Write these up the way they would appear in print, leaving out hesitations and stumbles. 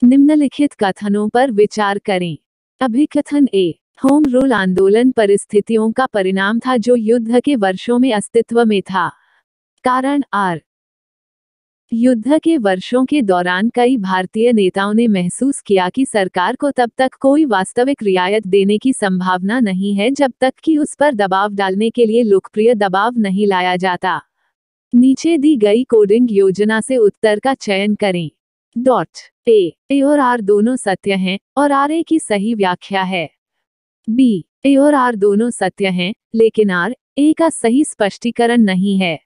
निम्नलिखित कथनों पर विचार करें। अभिकथन ए, होम रूल आंदोलन परिस्थितियों का परिणाम था जो युद्ध के वर्षों में अस्तित्व में था। कारण आर, युद्ध के वर्षों के दौरान कई भारतीय नेताओं ने महसूस किया कि सरकार को तब तक कोई वास्तविक रियायत देने की संभावना नहीं है जब तक कि उस पर दबाव डालने के लिए लोकप्रिय दबाव नहीं लाया जाता। नीचे दी गई कोडिंग योजना से उत्तर का चयन करें। ए और आर दोनों सत्य हैं और आर ए की सही व्याख्या है। बी, ए और आर दोनों सत्य हैं लेकिन आर ए का सही स्पष्टीकरण नहीं है।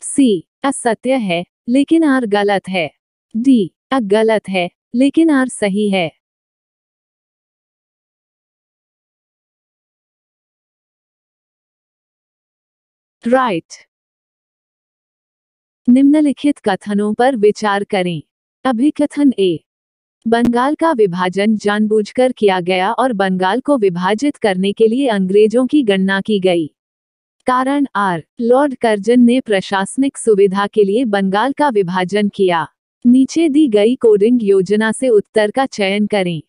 सी, असत्य है लेकिन आर गलत है। डी, गलत है लेकिन आर सही है। राइट। निम्नलिखित कथनों पर विचार करें। अभिकथन ए, बंगाल का विभाजन जानबूझकर किया गया और बंगाल को विभाजित करने के लिए अंग्रेजों की गणना की गई। कारण आर, लॉर्ड कर्जन ने प्रशासनिक सुविधा के लिए बंगाल का विभाजन किया। नीचे दी गई कोडिंग योजना से उत्तर का चयन करें।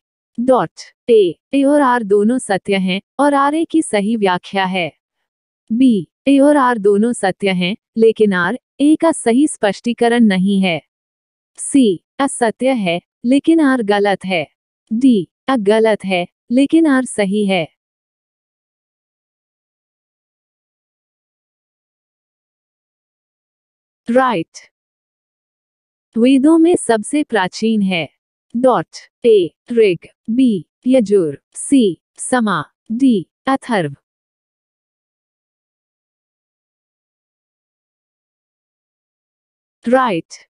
ए और आर दोनों सत्य हैं और आर ए की सही व्याख्या है। बी, ए और आर दोनों सत्य हैं लेकिन आर ए का सही स्पष्टीकरण नहीं है। सी, असत्य है लेकिन आर गलत है। डी, गलत है लेकिन आर सही है। राइट। वेदों में सबसे प्राचीन है। ए, ऋग, बी, यजुर, सी, समा, डी, अथर्व। राइट।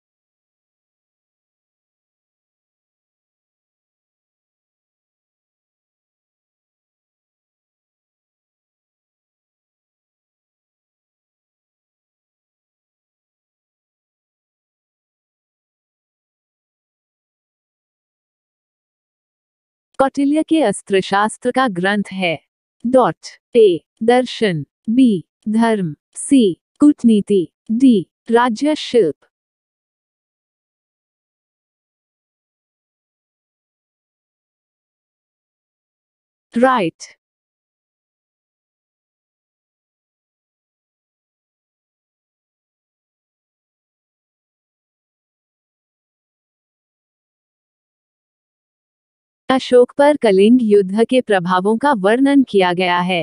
कौटिल्य के अस्त्रशास्त्र का ग्रंथ है। ए, दर्शन, बी, धर्म, सी, कूटनीति, डी, राज्य शिल्प। राइट। अशोक पर कलिंग युद्ध के प्रभावों का वर्णन किया गया है।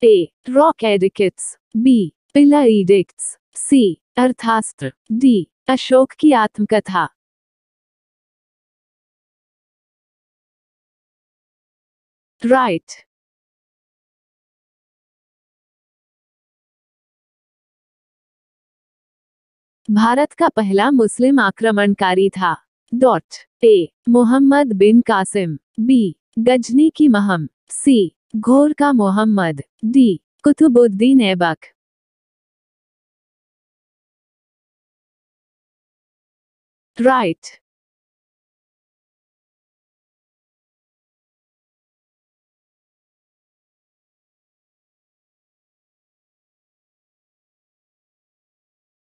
A, rock edicts, B, pillar edicts, C, अर्थशास्त्र, डी, अशोक की आत्मकथा। राइट। भारत का पहला मुस्लिम आक्रमणकारी था। ए, मोहम्मद बिन कासिम, बी, गजनी की महम, सी, घोर का मोहम्मद, डी, कुतुबुद्दीन ऐबक। राइट।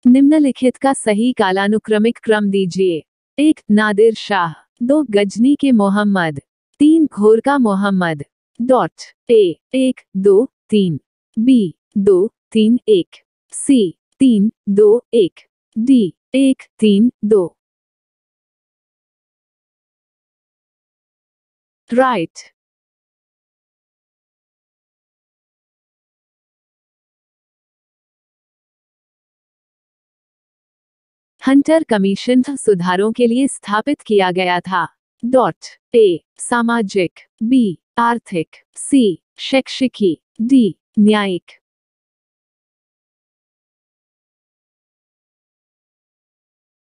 निम्नलिखित का सही कालानुक्रमिक क्रम दीजिए। 1, नादिर शाह, 2, गजनी के मोहम्मद, 3, घोर का मोहम्मद। ए, 1, 2, 3, B, 2, 3, 1, C, 3, 2, 1, D, 1, 3, 2। Right. Hunter commission सुधारों के लिए स्थापित किया गया था। ए, सामाजिक, बी, आर्थिक, सी, शैक्षिकी, डी, न्यायिक।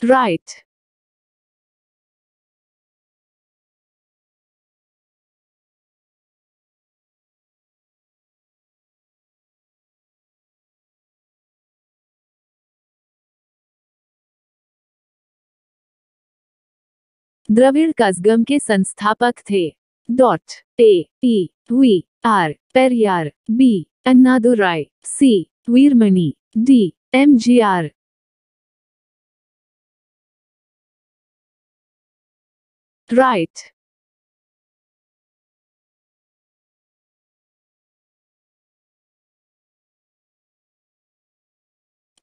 राइट। द्रविड़ कज़गम के संस्थापक थे। A, E, V, R, Periyar, B, Annadurai, C Veeramani, D MGR. Right.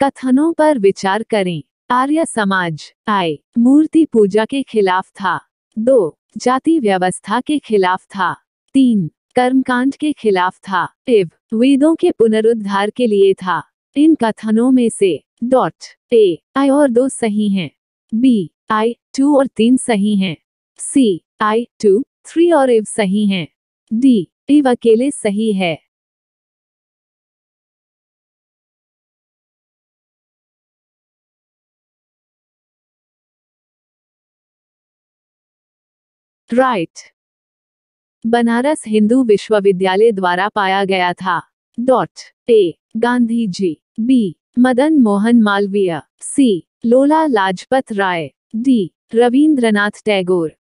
कथनों पर विचार करें। आर्य समाज आई मूर्ति पूजा के खिलाफ था। 2 जाति व्यवस्था के खिलाफ था। 3 कर्मकांड के खिलाफ था। इव वेदों के पुनरुद्धार के लिए था। इन कथनों में से डॉट ए आई और 2 सही हैं। बी आई 2 और 3 सही हैं। सी आई 2 3 और इव सही हैं। डी इव अकेले सही है। राइट। बनारस हिंदू विश्वविद्यालय द्वारा पाया गया था। Dot A Gandhi ji, B Madan Mohan Malaviya, C Lala Lajpat Rai, D Rabindranath Tagore.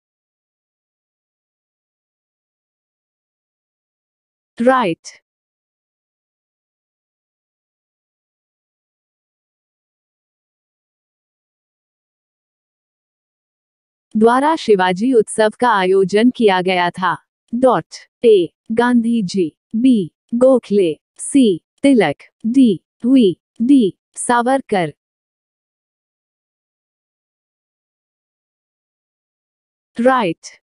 Right. द्वारा शिवाजी उत्सव का आयोजन किया गया था। Dot A Gandhi ji, B Gokhale, C Tilak, D हुई, डी सावरकर। राइट।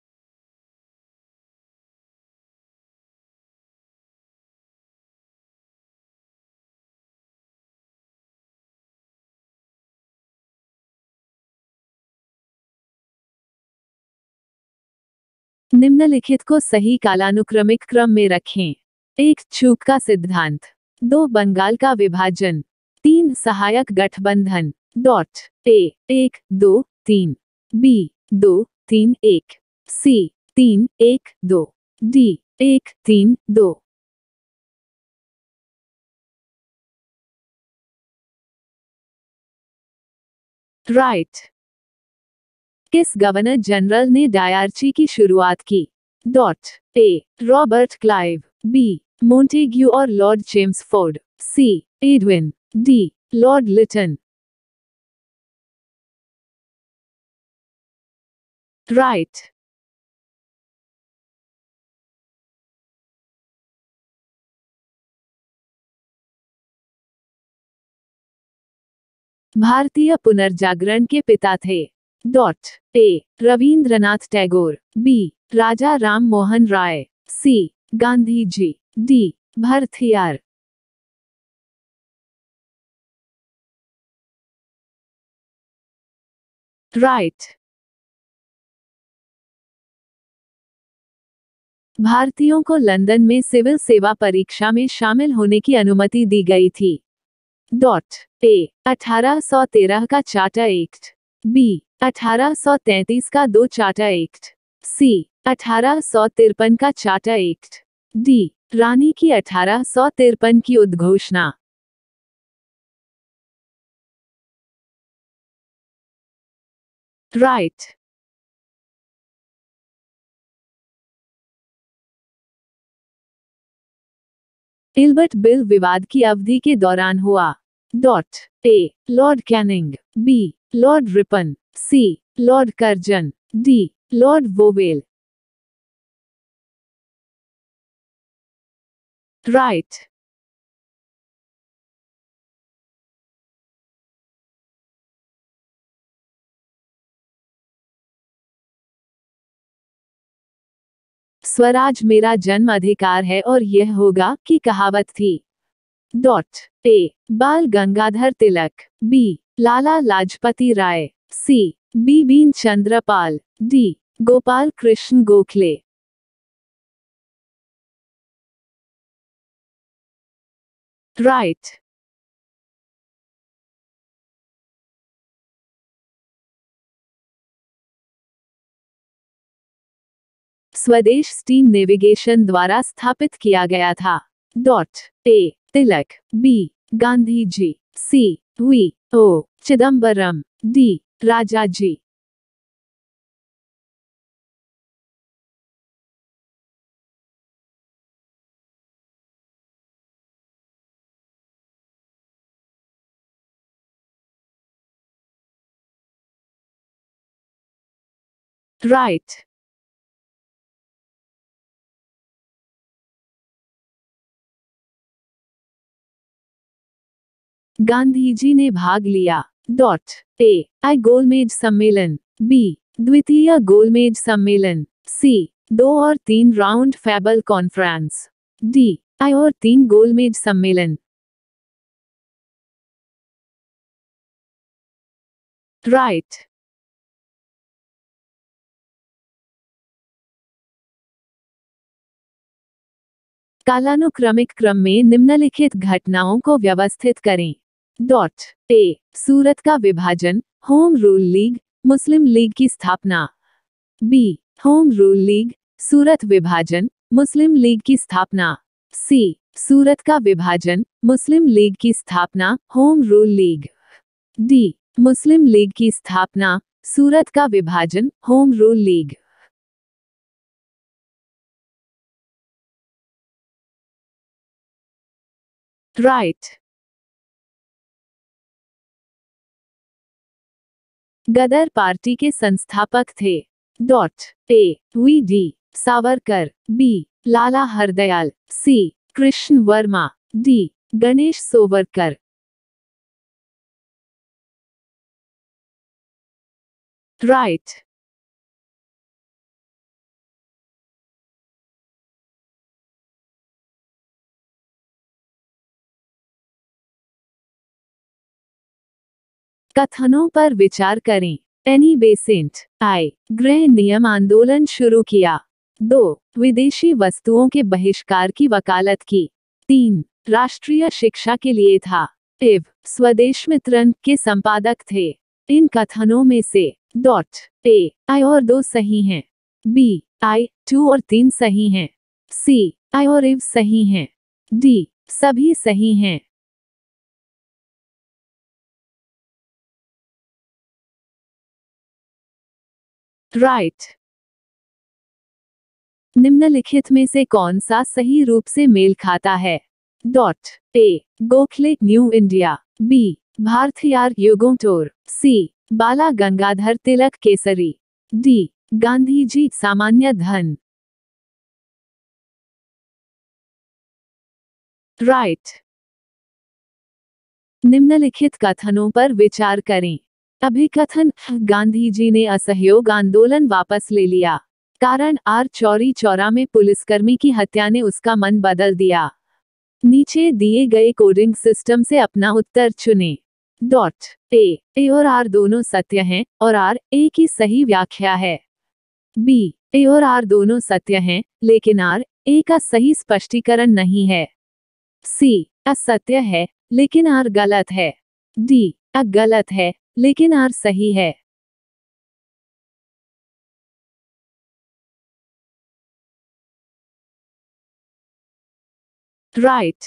निम्नलिखित को सही कालानुक्रमिक क्रम में रखें। 1 चूक का सिद्धांत, 2 बंगाल का विभाजन, 3 सहायक गठबंधन। Dot A 1 2 3, B 2 3 1, C 3 1 2, D 1 3 2। Right. किस गवर्नर जनरल ने डायरची की शुरुआत की? Dot A Robert Clive, B Montagu और Lord Chelmsford, C Edwin, D Lord Lytton. Right. भारतीय पुनर्जागरण के पिता थे। Dot A Rabindranath Tagore, B Raja Ram Mohan Roy, C Gandhi ji, D Bharathiyar. Right. भारतीयों को लंदन में सिविल सेवा परीक्षा में शामिल होने की अनुमति दी गई थी। डॉट ए 1813 का चार्टर एक्ट, बी 1833 का 2 चार्टर एक्ट, सी 1853 का चार्टर एक्ट, डी रानी की 1853 की उद्घोषणा। राइट। इल्बर्ट बिल विवाद की अवधि के दौरान हुआ। डॉट A Lord Canning, B Lord Ripon, C Lord Curzon, D Lord Wavell. Right. स्वराज मेरा जन्म अधिकार है और यह होगा की कहावत थी। Dot A Bal Gangadhar Tilak, B Lala Lajpat Rai, C Bipin Chandra Pal, D Gopal Krishna Gokhale. Right. Swadesh steam navigation द्वारा स्थापित किया गया था। Dot A Tilak, B Gandhi ji, C V O Chidambaram, D Rajaji. Right. Gandhi ji ने भाग लिया। डॉट। ए आई गोलमेज सम्मेलन। बी द्वितीय गोलमेज सम्मेलन। सी 2 और 3 round fable conference. D I और 3 गोलमेज सम्मेलन। राइट। कालानुक्रमिक क्रम में निम्नलिखित घटनाओं को व्यवस्थित करें। डॉट। ए सूरत का विभाजन, होम रूल लीग, मुस्लिम लीग की स्थापना। बी होम रूल लीग, सूरत विभाजन, मुस्लिम लीग की स्थापना। सी सूरत का विभाजन, मुस्लिम लीग की स्थापना, होम रूल लीग। डी मुस्लिम लीग की स्थापना, सूरत का विभाजन, होम रूल लीग। राइट। गदर पार्टी के संस्थापक थे। Dot. A V D Savarkar. B Lala Hardayal. C Krishna Varma. D Ganesh Savarkar. Right. कथनों पर विचार करें। Annie Besant. आई गृह नियम आंदोलन शुरू किया। 2 विदेशी वस्तुओं के बहिष्कार की वकालत की। 3 राष्ट्रीय शिक्षा के लिए था। इव स्वदेश मित्रन के संपादक थे। इन कथनों में से डॉट। ए आई और 2 सही हैं। बी आई 2 और 3 सही हैं। सी आई और इव सही हैं। डी सभी सही हैं। राइट। निम्नलिखित में से कौन सा सही रूप से मेल खाता है। डॉट। ए Gokhale new India. B Bharathiyar युगोटोर। सी बाला गंगाधर तिलक केसरी। डी गांधी जी सामान्य धन। राइट। निम्नलिखित कथनों पर विचार करें। अभिकथन गांधी जी ने असहयोग आंदोलन वापस ले लिया। कारण आर चौरी चौरा में पुलिसकर्मी की हत्या ने उसका मन बदल दिया। नीचे दिए गए कोडिंग सिस्टम से अपना उत्तर चुनें। डॉट। ए और आर दोनों सत्य हैं और आर ए की सही व्याख्या है। बी ए और आर दोनों सत्य हैं लेकिन आर ए का सही स्पष्टीकरण नहीं है। सी असत्य है लेकिन आर गलत है। डी गलत है लेकिन आर सही है। राइट।